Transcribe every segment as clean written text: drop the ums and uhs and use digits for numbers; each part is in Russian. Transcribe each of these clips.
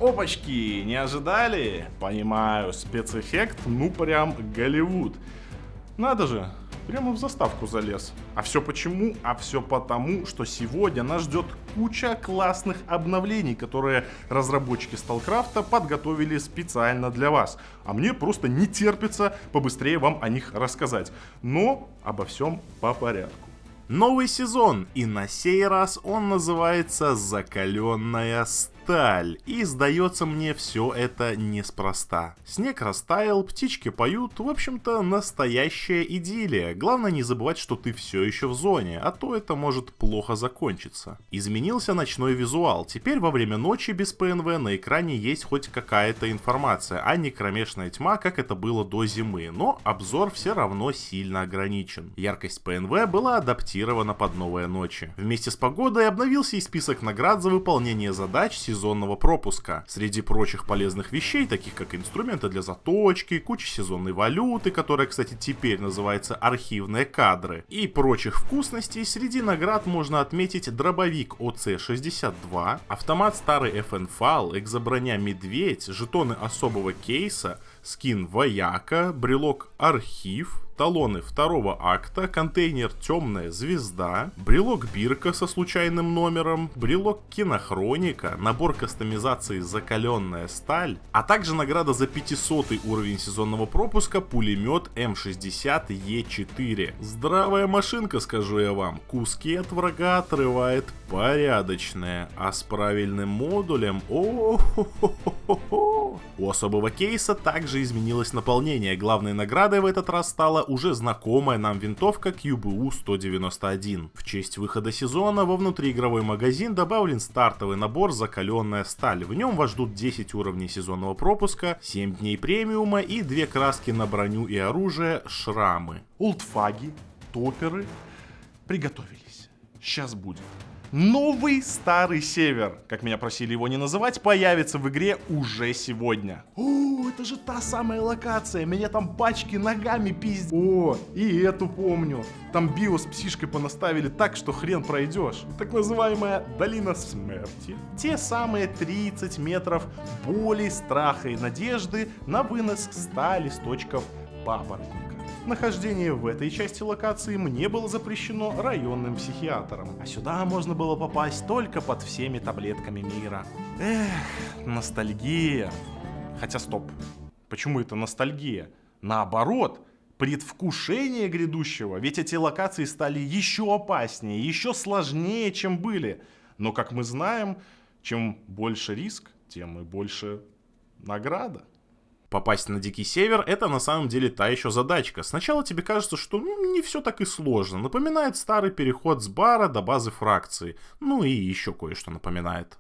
Опачки, не ожидали? Понимаю, спецэффект, ну прям Голливуд. Надо же, прямо в заставку залез. А все почему? А все потому, что сегодня нас ждет куча классных обновлений, которые разработчики StarCraft подготовили специально для вас. А мне просто не терпится побыстрее вам о них рассказать. Но обо всем по порядку. Новый сезон, и на сей раз он называется «Закаленная сталь». И сдается мне, все это неспроста. Снег растаял, птички поют, в общем-то настоящая идиллия. Главное не забывать, что ты все еще в зоне, а то это может плохо закончиться. Изменился ночной визуал, теперь во время ночи без ПНВ на экране есть хоть какая-то информация, а не кромешная тьма, как это было до зимы, но обзор все равно сильно ограничен. Яркость ПНВ была адаптирована под новые ночи. Вместе с погодой обновился и список наград за выполнение задач сезонного пропуска. Среди прочих полезных вещей, таких как инструменты для заточки, куча сезонной валюты, которая, кстати, теперь называется архивные кадры, и прочих вкусностей, среди наград можно отметить дробовик ОЦ-62, автомат старый FN-фал, экзоброня Медведь, жетоны особого кейса, скин Вояка, брелок Архив, талоны второго акта, контейнер Темная звезда, брелок Бирка со случайным номером, брелок Кинохроника, набор кастомизации Закаленная сталь, а также награда за 500 уровень сезонного пропуска пулемет М60Е4. Здравая машинка, скажу я вам, куски от врага отрывает порядочные, а с правильным модулем о-хо-хо-хо-хо. У особого кейса также изменилось наполнение, главной наградой в этот раз стала уже знакомая нам винтовка QBU-191. В честь выхода сезона во внутриигровой магазин добавлен стартовый набор «Закаленная сталь». В нем вас ждут 10 уровней сезонного пропуска, 7 дней премиума и 2 краски на броню и оружие «Шрамы». Олдфаги, топеры, приготовились. Сейчас будет. Новый Старый Север, как меня просили его не называть, появится в игре уже сегодня. О, это же та самая локация, меня там пачки ногами пиздят. О, и эту помню. Там био с псишкой понаставили так, что хрен пройдешь. Так называемая Долина Смерти. Те самые 30 метров боли, страха и надежды на вынос 100 листочков папоротника. Нахождение в этой части локации мне было запрещено районным психиатром. А сюда можно было попасть только под всеми таблетками мира. Эх, ностальгия. Хотя стоп. Почему это ностальгия? Наоборот, предвкушение грядущего. Ведь эти локации стали еще опаснее, еще сложнее, чем были. Но, как мы знаем, чем больше риск, тем и больше награда. Попасть на Дикий Север — это на самом деле та еще задачка. Сначала тебе кажется, что не все так и сложно. Напоминает старый переход с бара до базы фракции. Ну и еще кое-что напоминает.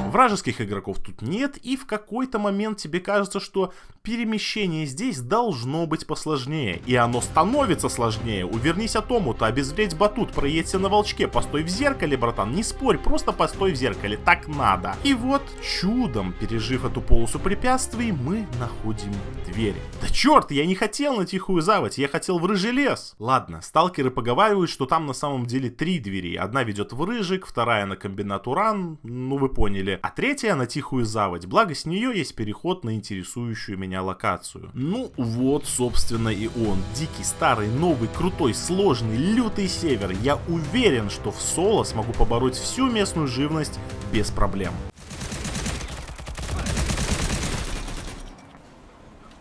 Вражеских игроков тут нет, и в какой-то момент тебе кажется, что перемещение здесь должно быть посложнее. И оно становится сложнее. Увернись от омута, обезвредь батут, проедься на волчке, постой в зеркале, братан, не спорь, просто постой в зеркале, так надо. И вот, чудом, пережив эту полосу препятствий, мы находим двери. Да черт, я не хотел на Тихую Заводь, я хотел в Рыжий лес. Ладно, сталкеры поговаривают, что там на самом деле 3 двери. Одна ведет в Рыжик, вторая на комбинат Уран, ну вы поняли, а третья на Тихую Заводь, благо с нее есть переход на интересующую меня локацию. Ну вот, собственно, и он. Дикий, старый, новый, крутой, сложный, лютый север. Я уверен, что в соло смогу побороть всю местную живность без проблем.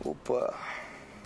Опа.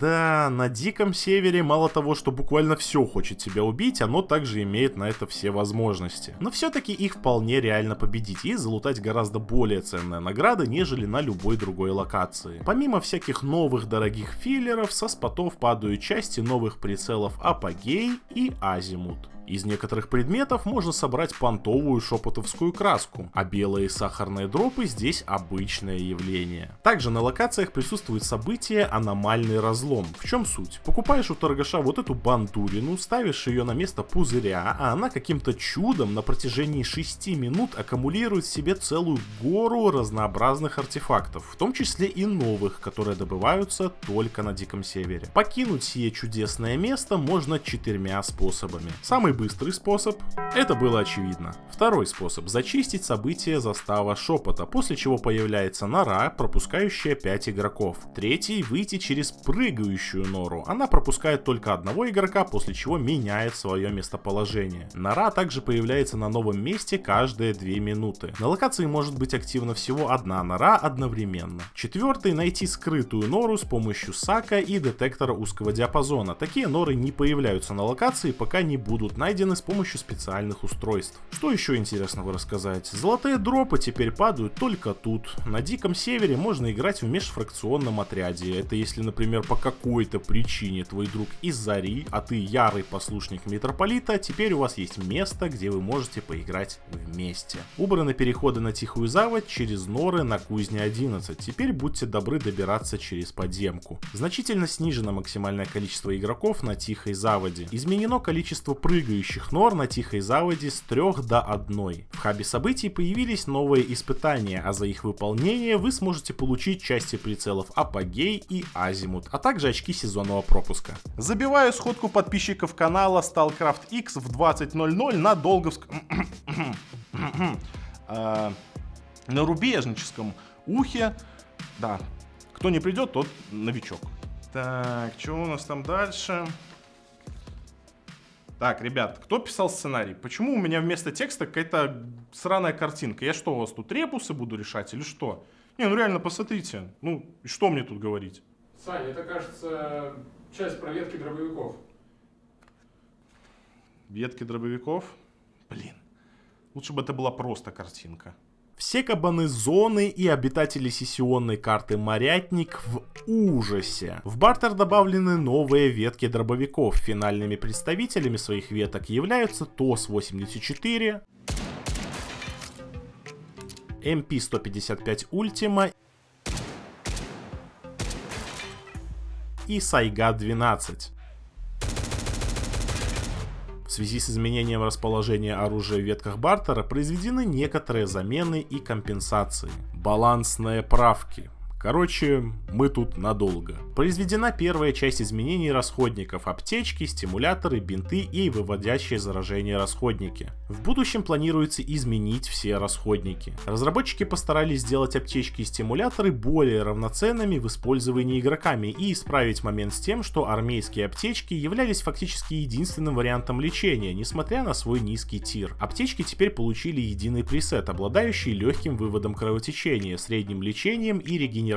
Да, на Диком Севере мало того, что буквально все хочет тебя убить, оно также имеет на это все возможности. Но все-таки их вполне реально победить и залутать гораздо более ценные награды, нежели на любой другой локации. Помимо всяких новых дорогих филлеров, со спотов падают части новых прицелов Апогей и Азимут. Из некоторых предметов можно собрать понтовую шепотовскую краску, а белые сахарные дропы здесь обычное явление. Также на локациях присутствует событие «Аномальный разлом». В чем суть? Покупаешь у торгаша вот эту бандурину, ставишь ее на место пузыря, а она каким-то чудом на протяжении 6 минут аккумулирует в себе целую гору разнообразных артефактов, в том числе и новых, которые добываются только на Диком Севере. Покинуть сие чудесное место можно 4 способами. Самый быстрый способ? Это было очевидно. Второй способ – зачистить событие застава шепота, после чего появляется нора, пропускающая 5 игроков. Третий – выйти через прыгающую нору. Она пропускает только одного игрока, после чего меняет свое местоположение. Нора также появляется на новом месте каждые 2 минуты. На локации может быть активна всего одна нора одновременно. Четвертый – найти скрытую нору с помощью сака и детектора узкого диапазона. Такие норы не появляются на локации, пока не будут найдены с помощью специальных устройств. Что еще интересного рассказать? Золотые дропы теперь падают только тут. На Диком Севере можно играть в межфракционном отряде. Это если, например, по какой-то причине твой друг из Зари, а ты ярый послушник Митрополита, теперь у вас есть место, где вы можете поиграть вместе. Убраны переходы на Тихую Заводь через норы на Кузне 11. Теперь будьте добры добираться через подземку. Значительно снижено максимальное количество игроков на Тихой Заводе. Изменено количество прыгающих нор на Тихой Заводе с 3 до 1. В хабе событий появились новые испытания, а за их выполнение вы сможете получить части прицелов Апогей и Азимут, а также очки сезонного пропуска. Забиваю сходку подписчиков канала StalCraft X в 20:00 на Долговском... на рубежническом ухе. Да, кто не придет, тот новичок. Так, что у нас там дальше? Так, ребят, кто писал сценарий? Почему у меня вместо текста какая-то сраная картинка? Я что, у вас тут ребусы буду решать или что? Не, ну реально, посмотрите. Ну, и что мне тут говорить? Саня, это, кажется, часть про ветки дробовиков. Ветки дробовиков? Блин, лучше бы это была просто картинка. Все кабаны зоны и обитатели сессионной карты Морятник в ужасе. В бартер добавлены новые ветки дробовиков. Финальными представителями своих веток являются ТОС-84, МП-155 Ультима и Сайга-12. В связи с изменением расположения оружия в ветках бартера произведены некоторые замены и компенсации. Балансные правки. Короче, мы тут надолго. Произведена первая часть изменений расходников: аптечки, стимуляторы, бинты и выводящие заражение расходники. В будущем планируется изменить все расходники. Разработчики постарались сделать аптечки и стимуляторы более равноценными в использовании игроками и исправить момент с тем, что армейские аптечки являлись фактически единственным вариантом лечения, несмотря на свой низкий тир. Аптечки теперь получили единый пресет, обладающий легким выводом кровотечения, средним лечением и регенерацией,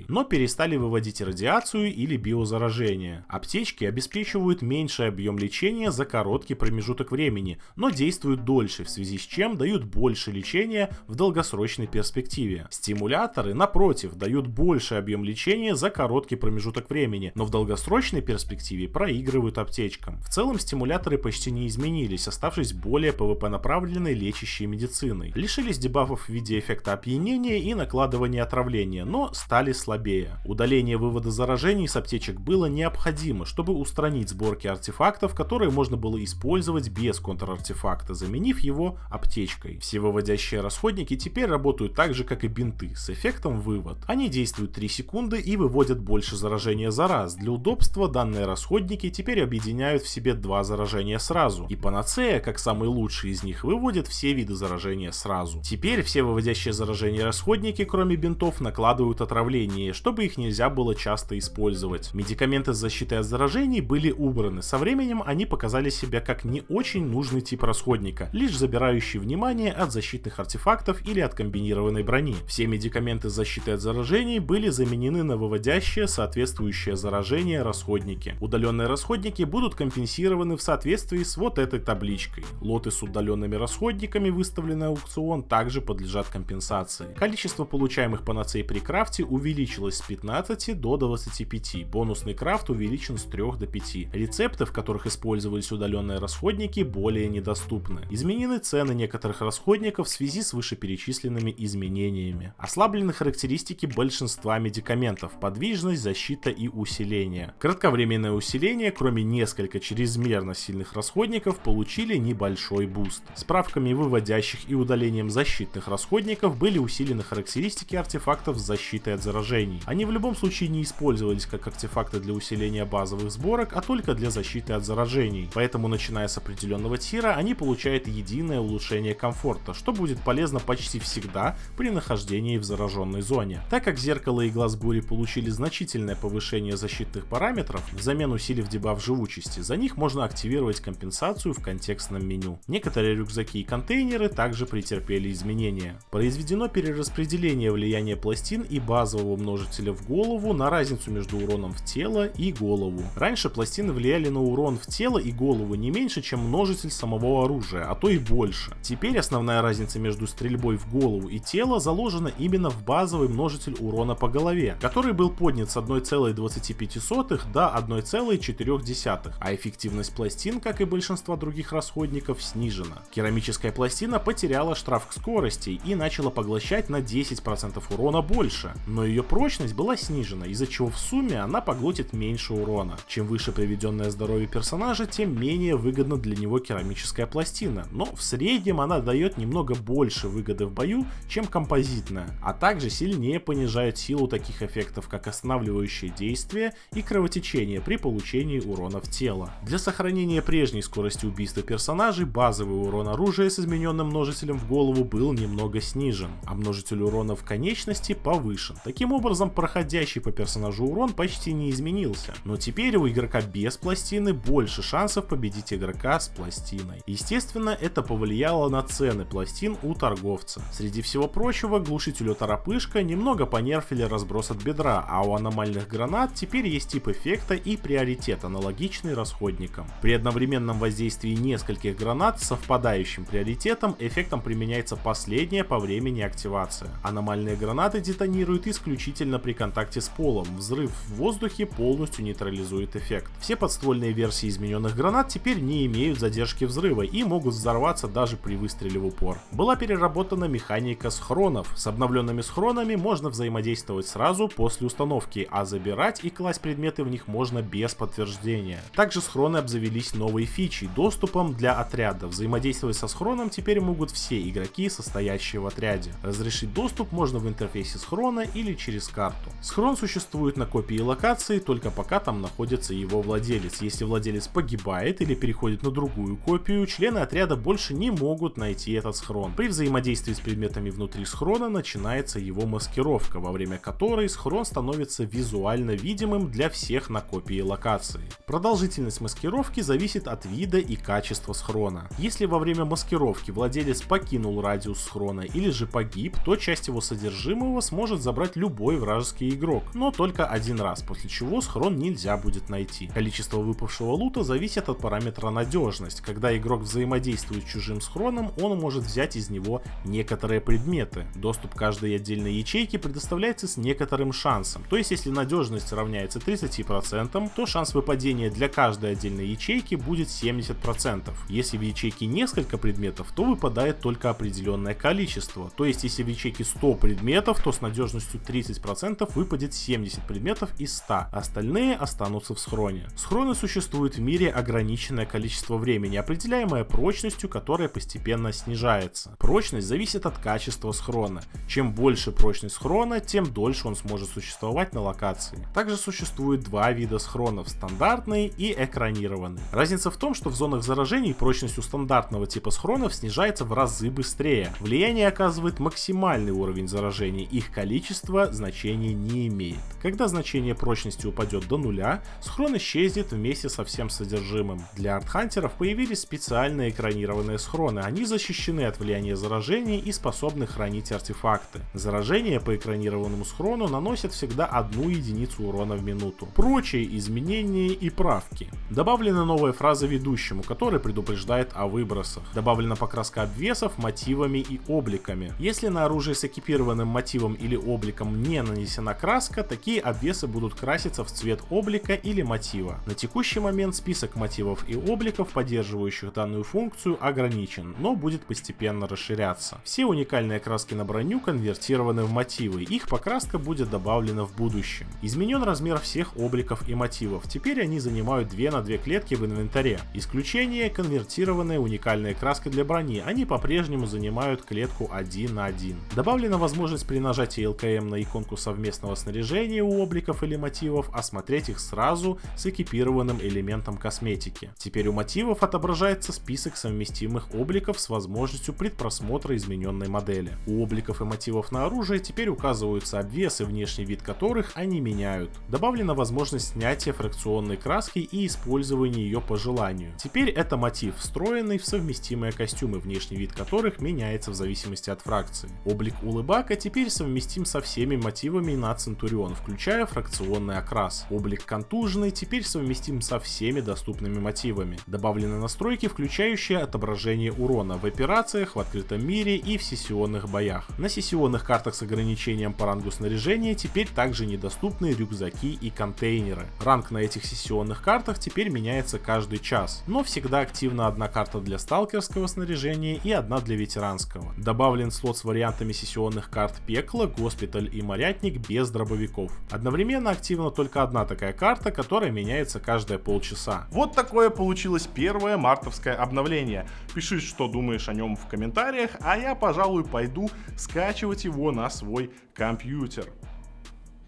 но перестали выводить радиацию или биозаражение. Аптечки обеспечивают меньший объем лечения за короткий промежуток времени, но действуют дольше, в связи с чем дают больше лечения в долгосрочной перспективе. Стимуляторы, напротив, дают больший объем лечения за короткий промежуток времени, но в долгосрочной перспективе проигрывают аптечкам. В целом стимуляторы почти не изменились, оставшись более PvP-направленной лечащей медициной. Лишились дебафов в виде эффекта опьянения и накладывания отравления, но стали слабее. Удаление вывода заражений с аптечек было необходимо, чтобы устранить сборки артефактов, которые можно было использовать без контрартефакта, заменив его аптечкой. Все выводящие расходники теперь работают так же, как и бинты, с эффектом вывод. Они действуют 3 секунды и выводят больше заражения за раз. Для удобства данные расходники теперь объединяют в себе 2 заражения сразу. И панацея, как самый лучший из них, выводит все виды заражения сразу. Теперь все выводящие заражения расходники, кроме бинтов, накладывают отравление, чтобы их нельзя было часто использовать. Медикаменты с защитой от заражений были убраны. Со временем они показали себя как не очень нужный тип расходника, лишь забирающий внимание от защитных артефактов или от комбинированной брони. Все медикаменты с защитой от заражений были заменены на выводящие соответствующее заражение расходники. Удаленные расходники будут компенсированы в соответствии с вот этой табличкой. Лоты с удаленными расходниками, выставленные на аукцион, также подлежат компенсации. Количество получаемых панацей при крафте увеличилось с 15 до 25, бонусный крафт увеличен с 3 до 5. Рецепты, в которых использовались удаленные расходники, более недоступны. Изменены цены некоторых расходников в связи с вышеперечисленными изменениями. Ослаблены характеристики большинства медикаментов: подвижность, защита и усиление. Кратковременное усиление, кроме несколько чрезмерно сильных расходников, получили небольшой буст. Справками выводящих и удалением защитных расходников были усилены характеристики артефактов с защитой защитой от заражений. Они в любом случае не использовались как артефакты для усиления базовых сборок, а только для защиты от заражений. Поэтому, начиная с определенного тира, они получают единое улучшение комфорта, что будет полезно почти всегда при нахождении в зараженной зоне. Так как зеркало и глаз бури получили значительное повышение защитных параметров, взамен усилив дебаф живучести, за них можно активировать компенсацию в контекстном меню. Некоторые рюкзаки и контейнеры также претерпели изменения. Произведено перераспределение влияния пластин и базового множителя в голову на разницу между уроном в тело и голову. Раньше пластины влияли на урон в тело и голову не меньше, чем множитель самого оружия, а то и больше. Теперь основная разница между стрельбой в голову и тело заложена именно в базовый множитель урона по голове, который был поднят с 1,25 до 1,4, а эффективность пластин, как и большинства других расходников, снижена. Керамическая пластина потеряла штраф к скорости и начала поглощать на 10% урона больше, но ее прочность была снижена, из-за чего в сумме она поглотит меньше урона. Чем выше приведенное здоровье персонажа, тем менее выгодна для него керамическая пластина, но в среднем она дает немного больше выгоды в бою, чем композитная, а также сильнее понижает силу таких эффектов, как останавливающее действие и кровотечение при получении урона в тело. Для сохранения прежней скорости убийства персонажей базовый урон оружия с измененным множителем в голову был немного снижен, а множитель урона в конечности повышен. Таким образом, проходящий по персонажу урон почти не изменился, но теперь у игрока без пластины больше шансов победить игрока с пластиной. Естественно, это повлияло на цены пластин у торговца. Среди всего прочего, глушителю торопышка немного понерфили разброс от бедра, а у аномальных гранат теперь есть тип эффекта и приоритет, аналогичный расходникам. При одновременном воздействии нескольких гранат с совпадающим приоритетом эффектом применяется последняя по времени активация. Аномальные гранаты детонируют исключительно при контакте с полом, взрыв в воздухе полностью нейтрализует эффект. Все подствольные версии измененных гранат теперь не имеют задержки взрыва и могут взорваться даже при выстреле в упор. Была переработана механика схронов. С обновленными схронами можно взаимодействовать сразу после установки, а забирать и класть предметы в них можно без подтверждения. Также схроны обзавелись новой фичей — доступом для отряда. Взаимодействовать со схроном теперь могут все игроки, состоящие в отряде. Разрешить доступ можно в интерфейсе схрона или через карту. Схрон существует на копии локации только пока там находится его владелец. Если владелец погибает или переходит на другую копию, члены отряда больше не могут найти этот схрон. При взаимодействии с предметами внутри схрона начинается его маскировка, во время которой схрон становится визуально видимым для всех на копии локации. Продолжительность маскировки зависит от вида и качества схрона. Если во время маскировки владелец покинул радиус схрона или же погиб, то часть его содержимого сможет забрать любой вражеский игрок, но только один раз, после чего схрон нельзя будет найти. Количество выпавшего лута зависит от параметра надежность. Когда игрок взаимодействует с чужим схроном, он может взять из него некоторые предметы. Доступ к каждой отдельной ячейке предоставляется с некоторым шансом, то есть если надежность равняется 30%, то шанс выпадения для каждой отдельной ячейки будет 70%. Если в ячейке несколько предметов, то выпадает только определенное количество, то есть если в ячейке 100 предметов, то с надежностью 30% выпадет 70 предметов из 100, остальные останутся в схроне. Схроны существуют в мире ограниченное количество времени, определяемое прочностью, которая постепенно снижается. Прочность зависит от качества схрона. Чем больше прочность схрона, тем дольше он сможет существовать на локации. Также существует два вида схронов — стандартный и экранированный. Разница в том, что в зонах заражений прочность у стандартного типа схронов снижается в разы быстрее. Влияние оказывает максимальный уровень заражений, их количество значения не имеет. Когда значение прочности упадет до нуля, схрон исчезнет вместе со всем содержимым. Для артхантеров появились специальные экранированные схроны, они защищены от влияния заражений и способны хранить артефакты. Заражения по экранированному схрону наносят всегда 1 единицу урона в минуту. Прочие изменения и правки. Добавлена новая фраза ведущему, который предупреждает о выбросах. Добавлена покраска обвесов мотивами и обликами. Если на оружие с экипированным мотивом или обликом не нанесена краска, такие обвесы будут краситься в цвет облика или мотива. На текущий момент список мотивов и обликов, поддерживающих данную функцию, ограничен, но будет постепенно расширяться. Все уникальные краски на броню конвертированы в мотивы, их покраска будет добавлена в будущем. Изменен размер всех обликов и мотивов, теперь они занимают 2 на 2 клетки в инвентаре. Исключение — конвертированные уникальные краски для брони, они по-прежнему занимают клетку 1 на 1. Добавлена возможность при нажатии ЛК кликаем на иконку совместного снаряжения у обликов или мотивов, а смотреть их сразу с экипированным элементом косметики. Теперь у мотивов отображается список совместимых обликов с возможностью предпросмотра измененной модели. У обликов и мотивов на оружие теперь указываются обвес и внешний вид которых они меняют. Добавлена возможность снятия фракционной краски и использования ее по желанию. Теперь это мотив, встроенный в совместимые костюмы, внешний вид которых меняется в зависимости от фракции. Облик улыбака теперь совместим со всеми мотивами на Центурион, включая фракционный окрас. Облик контуженный теперь совместим со всеми доступными мотивами. Добавлены настройки, включающие отображение урона в операциях, в открытом мире и в сессионных боях. На сессионных картах с ограничением по рангу снаряжения теперь также недоступны рюкзаки и контейнеры. Ранг на этих сессионных картах теперь меняется каждый час, но всегда активна одна карта для сталкерского снаряжения и одна для ветеранского. Добавлен слот с вариантами сессионных карт Пекло, Госпиталь и Морятник без дробовиков. Одновременно активна только одна такая карта, которая меняется каждые полчаса. Вот такое получилось первое мартовское обновление. Пиши, что думаешь о нем в комментариях, а я, пожалуй, пойду скачивать его на свой компьютер.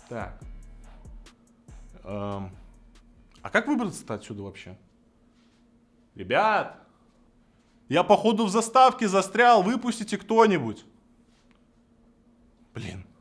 Так. А как выбраться-то отсюда вообще? Ребят! Я походу в заставке застрял, выпустите кто-нибудь. Блин.